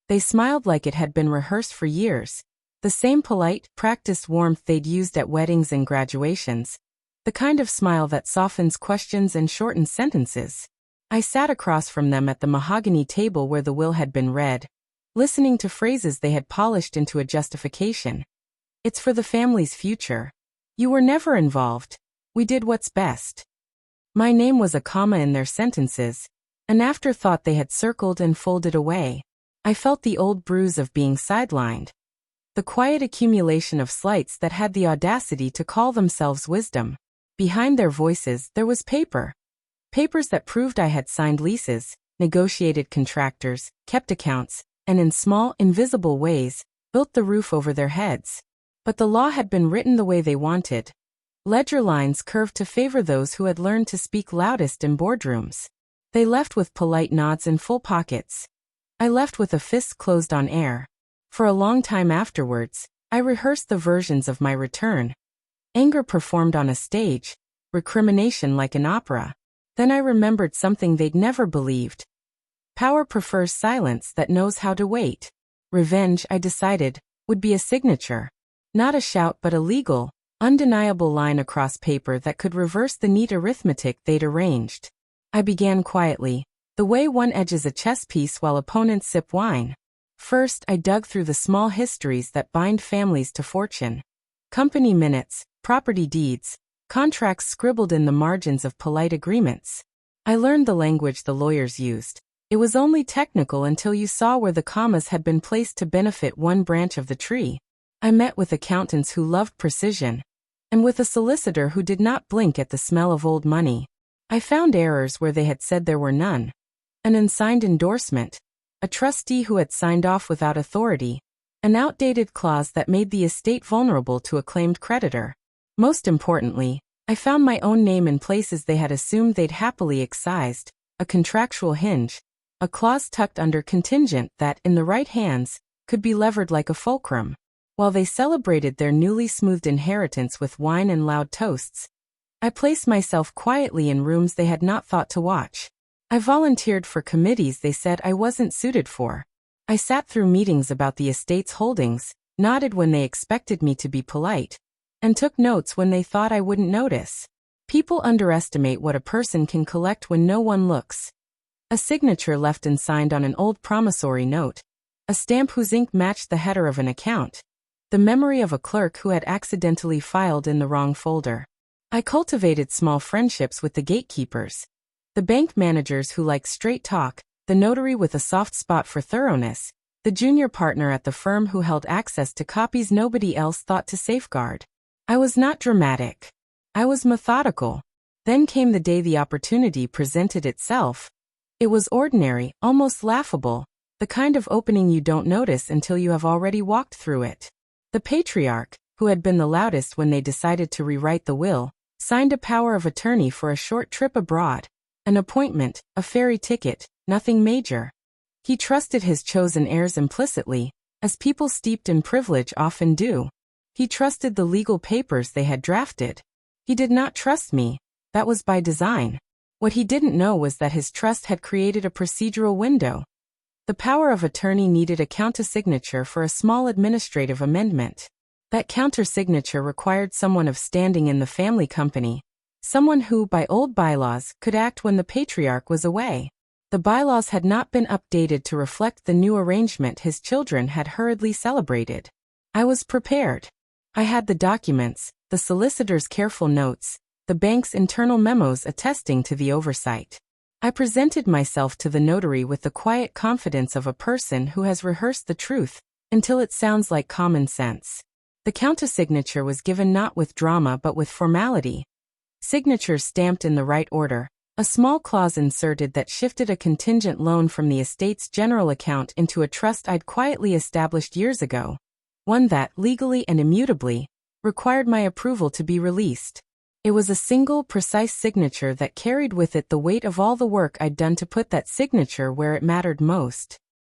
They smiled like it had been rehearsed for years. The same polite, practiced warmth they'd used at weddings and graduations. The kind of smile that softens questions and shortens sentences. I sat across from them at the mahogany table where the will had been read, listening to phrases they had polished into a justification. It's for the family's future. You were never involved. We did what's best. My name was a comma in their sentences, an afterthought they had circled and folded away. I felt the old bruise of being sidelined. The quiet accumulation of slights that had the audacity to call themselves wisdom. Behind their voices, there was paper. Papers that proved I had signed leases, negotiated contractors, kept accounts, and in small, invisible ways, built the roof over their heads. But the law had been written the way they wanted. Ledger lines curved to favor those who had learned to speak loudest in boardrooms. They left with polite nods and full pockets. I left with a fist closed on air. For a long time afterwards, I rehearsed the versions of my return. Anger performed on a stage, recrimination like an opera. Then I remembered something they'd never believed. Power prefers silence that knows how to wait. Revenge, I decided, would be a signature. Not a shout but a legal, undeniable line across paper that could reverse the neat arithmetic they'd arranged. I began quietly, the way one edges a chess piece while opponents sip wine. First, I dug through the small histories that bind families to fortune. Company minutes, property deeds, contracts scribbled in the margins of polite agreements. I learned the language the lawyers used. It was only technical until you saw where the commas had been placed to benefit one branch of the tree. I met with accountants who loved precision, and with a solicitor who did not blink at the smell of old money. I found errors where they had said there were none. An unsigned endorsement, a trustee who had signed off without authority, an outdated clause that made the estate vulnerable to a claimed creditor. Most importantly, I found my own name in places they had assumed they'd happily excised, a contractual hinge, a clause tucked under contingent that, in the right hands, could be levered like a fulcrum. While they celebrated their newly smoothed inheritance with wine and loud toasts, I placed myself quietly in rooms they had not thought to watch. I volunteered for committees they said I wasn't suited for. I sat through meetings about the estate's holdings, nodded when they expected me to be polite, and took notes when they thought I wouldn't notice. People underestimate what a person can collect when no one looks. A signature left unsigned on an old promissory note, a stamp whose ink matched the header of an account, the memory of a clerk who had accidentally filed in the wrong folder. I cultivated small friendships with the gatekeepers, the bank managers who liked straight talk, the notary with a soft spot for thoroughness, the junior partner at the firm who held access to copies nobody else thought to safeguard. I was not dramatic. I was methodical. Then came the day the opportunity presented itself. It was ordinary, almost laughable, the kind of opening you don't notice until you have already walked through it. The patriarch, who had been the loudest when they decided to rewrite the will, signed a power of attorney for a short trip abroad. An appointment, a ferry ticket, nothing major. He trusted his chosen heirs implicitly, as people steeped in privilege often do. He trusted the legal papers they had drafted. He did not trust me. That was by design. What he didn't know was that his trust had created a procedural window. The power of attorney needed a countersignature for a small administrative amendment. That countersignature required someone of standing in the family company, someone who, by old bylaws, could act when the patriarch was away. The bylaws had not been updated to reflect the new arrangement his children had hurriedly celebrated. I was prepared. I had the documents, the solicitor's careful notes, the bank's internal memos attesting to the oversight. I presented myself to the notary with the quiet confidence of a person who has rehearsed the truth until it sounds like common sense. The countersignature was given not with drama but with formality. Signatures stamped in the right order, a small clause inserted that shifted a contingent loan from the estate's general account into a trust I'd quietly established years ago. One that, legally and immutably, required my approval to be released. It was a single, precise signature that carried with it the weight of all the work I'd done to put that signature where it mattered most.